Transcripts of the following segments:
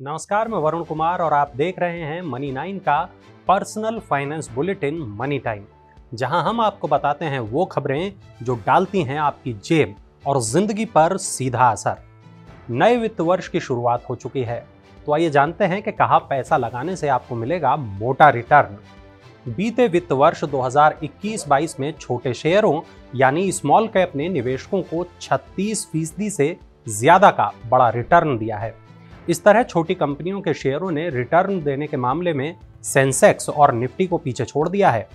नमस्कार, मैं वरुण कुमार और आप देख रहे हैं मनी 9 का personal finance bulletin money time, जहां हम आपको बताते हैं वो खबरें जो डालती हैं आपकी जेब और जिंदगी पर सीधा असर। नए वित्त वर्ष की शुरुआत हो चुकी है, तो आइए जानते हैं कि कहां पैसा लगाने से आपको मिलेगा मोटा रिटर्न। बीते वित्त वर्ष 2021-22 में छोटे शेयरों यानी स्मॉल कैप ने निवेशकों को 36% से ज्यादा का बड़ा रिटर्न दिया है। इस तरह छोटी कंपनियों के शेयरों ने रिटर्न देने के मामले में सेंसेक्स और निफ्टी को पीछे छोड़ दिया है।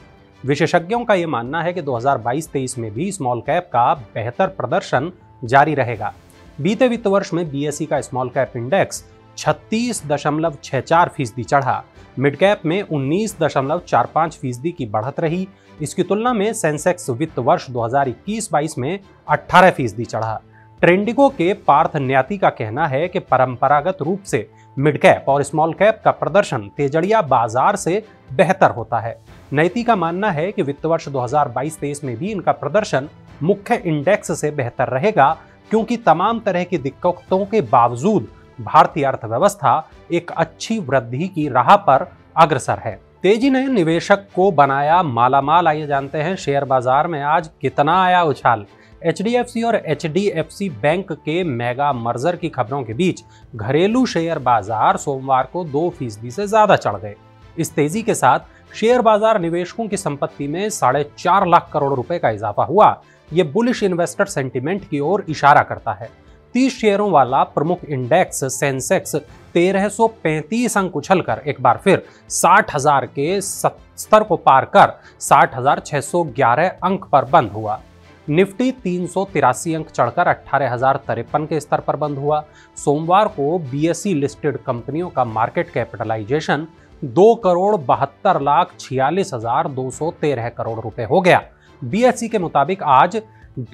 विशेषज्ञों का यह मानना है कि 2022-23 में भी स्मॉल कैप का बेहतर प्रदर्शन जारी रहेगा। बीते वित्त वर्ष में बीएसई का स्मॉल कैप इंडेक्स 36.64% चढ़ा, मिड कैप में 19.45% की बढ़त रही। इसकी तुलना में सेंसेक्स वित्त वर्ष 2021-22 में 18% चढ़ा। ट्रेंडिको के पार्थ न्याती का कहना है कि परंपरागत रूप से मिड कैप और स्मॉल कैप का प्रदर्शन तेजड़िया बाजार से बेहतर होता है। न्याती का मानना है कि वित्त वर्ष 2022-23 में भी इनका प्रदर्शन मुख्य इंडेक्स से बेहतर रहेगा, क्योंकि तमाम तरह की दिक्कतों के बावजूद भारतीय अर्थव्यवस्था एक अच्छी वृद्धि की राह पर अग्रसर है। तेजी ने निवेशक को बनाया मालामाल। आइए जानते हैं शेयर बाजार में आज कितना आया उछाल। एचडीएफसी और एचडीएफसी बैंक के मेगा मर्जर की खबरों के बीच घरेलू शेयर बाजार सोमवार को 2% से ज्यादा चढ़ गए। इस तेजी के साथ शेयर बाजार निवेशकों की संपत्ति में 4.5 लाख करोड़ रुपए का इजाफा हुआ। ये बुलिश इन्वेस्टर सेंटिमेंट की ओर इशारा करता है। 30 शेयरों वाला प्रमुख इंडेक्स सेंसेक्स 1335 अंक उछलकर एक बार फिर 60,000 के स्तर को पार कर 60,611 अंक पर बंद हुआ। निफ्टी 383 अंक चढ़कर 18,053 के स्तर पर बंद हुआ। सोमवार को बीएसई लिस्टेड कंपनियों का मार्केट कैपिटलाइजेशन 2,72,46,213 करोड़ रुपए हो गया। बीएसई के मुताबिक आज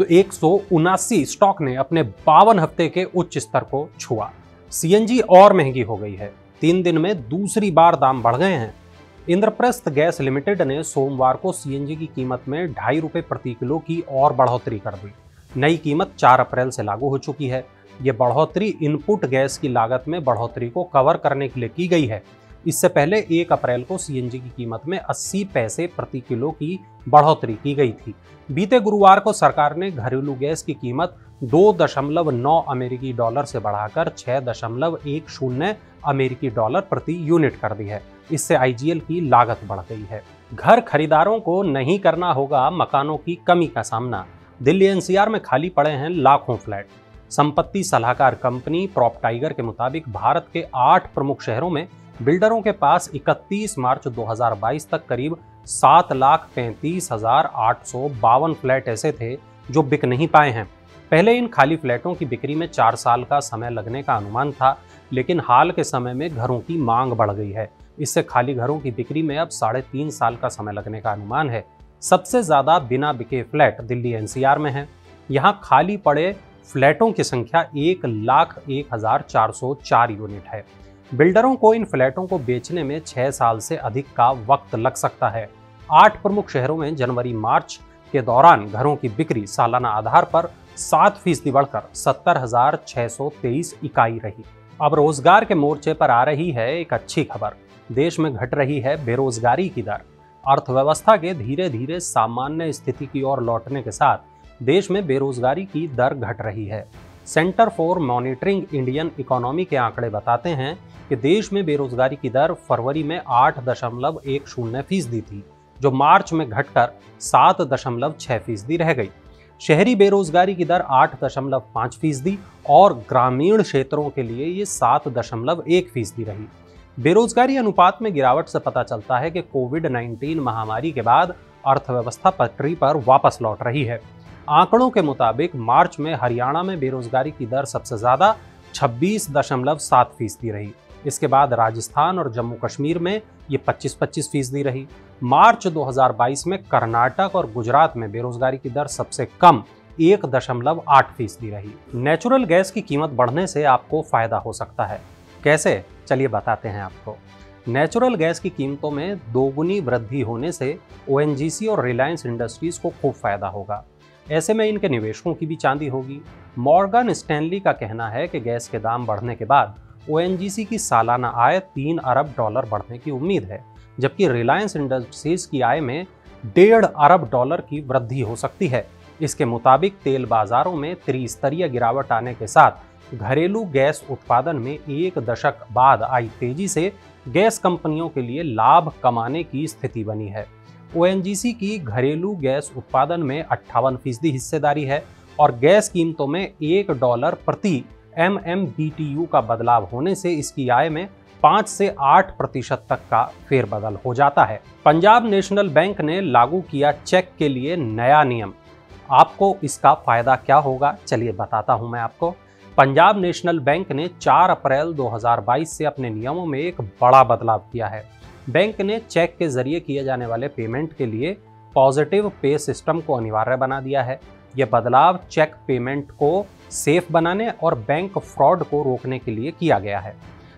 179 स्टॉक ने अपने 52 हफ्ते के उच्च स्तर को छुआ। सीएनजी और महंगी हो गई है। 3 दिन में दूसरी बार दाम बढ़ गए हैं। इंद्रप्रस्थ गैस लिमिटेड ने सोमवार को सीएनजी की कीमत में 2.5 रुपए प्रति किलो की और बढ़ोतरी कर दी। नई कीमत 4 अप्रैल से लागू हो चुकी है। यह बढ़ोतरी इनपुट गैस की लागत में बढ़ोतरी को कवर करने के लिए की गई है। इससे पहले 1 अप्रैल को सीएनजी की कीमत में 80 पैसे प्रति किलो की बढ़ोतरी की गई थी। बीते गुरुवार को सरकार ने घरेलू गैस की कीमत 2.9 अमेरिकी डॉलर से बढ़ाकर 6.10 अमेरिकी डॉलर प्रति यूनिट कर दी है। इससे आईजीएल की लागत बढ़ गई है। घर खरीदारों को नहीं करना होगा मकानों की कमी का सामना। दिल्ली एनसीआर में खाली पड़े हैं लाखों फ्लैट। संपत्ति सलाहकार कंपनी प्रॉपटाइगर के मुताबिक भारत के 8 प्रमुख शहरों में बिल्डरों के पास 31 मार्च 2022 तक करीब 7,35,852 फ्लैट ऐसे थे जो बिक नहीं पाए हैं। पहले इन खाली फ्लैटों की बिक्री में 4 साल का समय लगने का अनुमान था, लेकिन हाल के समय में घरों की मांग बढ़ गई है। इससे खाली घरों की बिक्री में अब 3.5 साल का समय लगने का अनुमान है। सबसे ज्यादा बिना बिके फ्लैट दिल्ली एनसीआर में है। यहाँ खाली पड़े फ्लैटों की संख्या 1,01,404 यूनिट है। बिल्डरों को इन फ्लैटों को बेचने में 6 साल से अधिक का वक्त लग सकता है। 8 प्रमुख शहरों में जनवरी-मार्च के दौरान घरों की बिक्री सालाना आधार पर 7% बढ़कर 70,623 इकाई रही। अब रोजगार के मोर्चे पर आ रही है एक अच्छी खबर। देश में घट रही है बेरोजगारी की दर। अर्थव्यवस्था के धीरे धीरे सामान्य स्थिति की ओर लौटने के साथ देश में बेरोजगारी की दर घट रही है। Centre for monitoring Indian economy के आंकड़े बताते हैं कि देश में बेरोजगारी की दर फरवरी में 8.10% थी, जो मार्च में घटकर 7.6% रह गई। शहरी बेरोजगारी की दर 8.5% और ग्रामीण क्षेत्रों के लिए ये 7.1% रही। बेरोजगारी अनुपात में गिरावट से पता चलता है कि कोविड-19 महामारी के बाद अर्थव्यवस्था पटरी पर वापस लौट रही है। आंकड़ों के मुताबिक मार्च में हरियाणा में बेरोजगारी की दर सबसे ज्यादा 26.7% रही। इसके बाद राजस्थान और जम्मू कश्मीर में ये 25% रही। मार्च 2022 में कर्नाटक और गुजरात में बेरोजगारी की दर सबसे कम 1.8% रही। नेचुरल गैस की कीमत बढ़ने से आपको फायदा हो सकता है। कैसे? चलिए बताते हैं आपको। नेचुरल गैस की कीमतों में दोगुनी वृद्धि होने से ओएनजीसी और रिलायंस इंडस्ट्रीज को खूब फायदा होगा। ऐसे में इनके निवेशकों की भी चांदी होगी। मॉर्गन स्टैनली का कहना है कि गैस के दाम बढ़ने के बाद ओएनजीसी की सालाना आय 3 अरब डॉलर बढ़ने की उम्मीद है, जबकि रिलायंस इंडस्ट्रीज की आय में 1.5 अरब डॉलर की वृद्धि हो सकती है। इसके मुताबिक तेल बाजारों में त्रिस्तरीय गिरावट आने के साथ घरेलू गैस उत्पादन में एक दशक बाद आई तेजी से गैस कंपनियों के लिए लाभ कमाने की स्थिति बनी है। ओएनजीसी की घरेलू गैस उत्पादन में 58% हिस्सेदारी है और गैस कीमतों में $1 प्रति MMBTU का बदलाव होने से इसकी आय में 5 से 8% तक का फेरबदल हो जाता है। पंजाब नेशनल बैंक ने लागू किया चेक के लिए नया नियम। आपको इसका फायदा क्या होगा, चलिए बताता हूं मैं आपको। पंजाब नेशनल बैंक ने 4 अप्रैल 2022 से अपने नियमों में एक बड़ा बदलाव किया है। बैंक ने चेक के जरिए किए जाने वाले पेमेंट के लिए पॉजिटिव पे सिस्टम को अनिवार्य बना दिया है। यह बदलाव चेक पेमेंट को सेफ बनाने और बैंक फ्रॉड को रोकने के लिए किया गया है।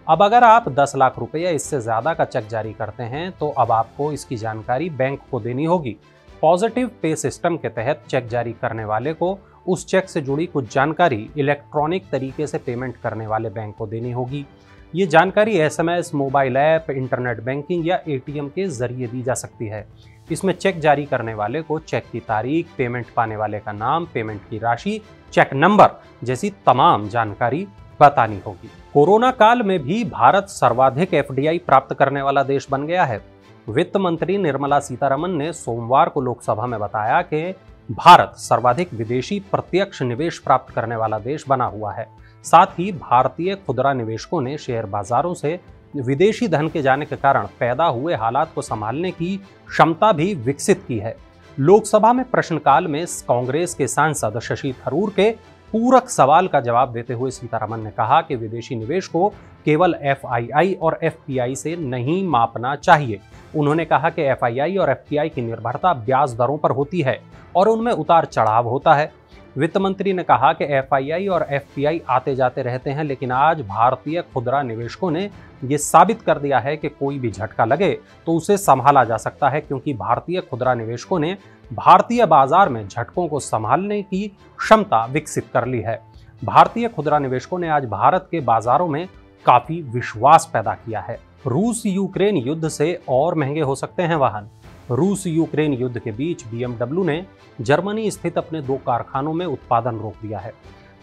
अब अगर आप 10 लाख रुपए या इससे ज़्यादा का चेक जारी करते हैं तो अब आपको इसकी जानकारी बैंक को देनी होगी। पॉजिटिव पे सिस्टम के तहत चेक जारी करने वाले को उस चेक से जुड़ी कुछ जानकारी इलेक्ट्रॉनिक तरीके से पेमेंट करने वाले बैंक को देनी होगी। ये जानकारी SMS, mobile app, internet banking या ATM के जरिए दी जा सकती है। इसमें चेक जारी करने वाले को चेक की तारीख, पेमेंट पाने वाले का नाम, पेमेंट की राशि, चेक नंबर जैसी तमाम जानकारी बतानी होगी। कोरोना काल में भी भारत सर्वाधिक FDI प्राप्त करने वाला देश बन गया है। वित्त मंत्री निर्मला सीतारमण ने सोमवार को लोकसभा में बताया कि भारत सर्वाधिक विदेशी प्रत्यक्ष निवेश प्राप्त करने वाला देश बना हुआ है। साथ ही भारतीय खुदरा निवेशकों ने शेयर बाजारों से विदेशी धन के जाने के कारण पैदा हुए हालात को संभालने की क्षमता भी विकसित की है। लोकसभा में प्रश्नकाल में कांग्रेस के सांसद शशि थरूर के पूरक सवाल का जवाब देते हुए सीतारमण ने कहा कि विदेशी निवेश को केवल FII और FPI से नहीं मापना चाहिए। उन्होंने कहा कि FII और FPI की निर्भरता ब्याज दरों पर होती है और उनमें उतार चढ़ाव होता है। वित्त मंत्री ने कहा कि FII और FPI आते जाते रहते हैं, लेकिन आज भारतीय खुदरा निवेशकों ने ये साबित कर दिया है कि कोई भी झटका लगे तो उसे संभाला जा सकता है, क्योंकि भारतीय खुदरा निवेशकों ने भारतीय बाजार में झटकों को संभालने की क्षमता विकसित कर ली है। भारतीय खुदरा निवेशकों ने आज भारत के बाजारों में काफी विश्वास पैदा किया है। रूस यूक्रेन युद्ध से और महंगे हो सकते हैं वाहन। रूस यूक्रेन युद्ध के बीच BMW ने जर्मनी स्थित अपने 2 कारखानों में उत्पादन रोक दिया है।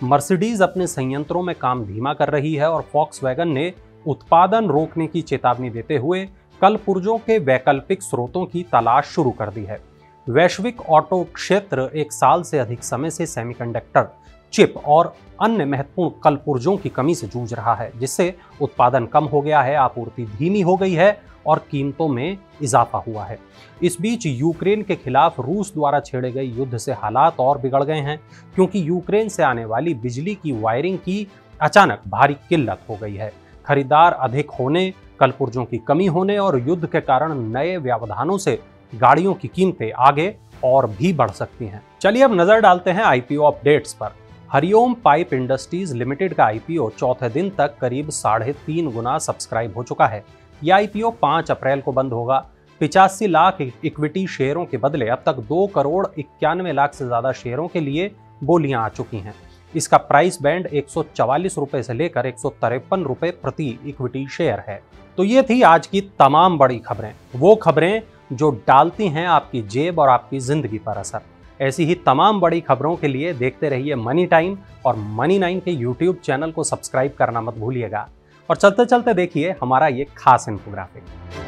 मर्सिडीज अपने संयंत्रों में काम धीमा कर रही है और फॉक्सवैगन ने उत्पादन रोकने की चेतावनी देते हुए कल पुर्जों के वैकल्पिक स्रोतों की तलाश शुरू कर दी है। वैश्विक ऑटो क्षेत्र 1 साल से अधिक समय से सेमीकंडक्टर, चिप और अन्य महत्वपूर्ण कलपुर्जों की कमी से जूझ रहा है, जिससे उत्पादन कम हो गया है, आपूर्ति धीमी हो गई है और कीमतों में इजाफा हुआ है। इस बीच यूक्रेन के खिलाफ रूस द्वारा छेड़े गए युद्ध से हालात और बिगड़ गए हैं, क्योंकि यूक्रेन से आने वाली बिजली की वायरिंग की अचानक भारी किल्लत हो गई है। खरीदार अधिक होने, कलपुर्जों की कमी होने और युद्ध के कारण नए व्यवधानों से गाड़ियों की कीमतें आगे और भी बढ़ सकती हैं। चलिए अब नजर डालते हैं IPO अपडेट्स पर। हरिओम पाइप इंडस्ट्रीज लिमिटेड का IPO चौथे दिन तक करीब 3.5 गुना सब्सक्राइब हो चुका है। यह IPO 5 अप्रैल को बंद होगा। 85 लाख इक्विटी शेयरों के बदले अब तक 2 करोड़ 91 लाख से ज्यादा शेयरों के लिए बोलियां आ चुकी हैं। इसका प्राइस बैंड 144 रुपए से लेकर 153 रुपए प्रति इक्विटी शेयर है। तो ये थी आज की तमाम बड़ी खबरें, वो खबरें जो डालती हैं आपकी जेब और आपकी जिंदगी पर असर। ऐसी ही तमाम बड़ी खबरों के लिए देखते रहिए मनी टाइम और मनी 9 के YouTube चैनल को सब्सक्राइब करना मत भूलिएगा। और चलते चलते देखिए हमारा ये खास इन्फोग्राफिक।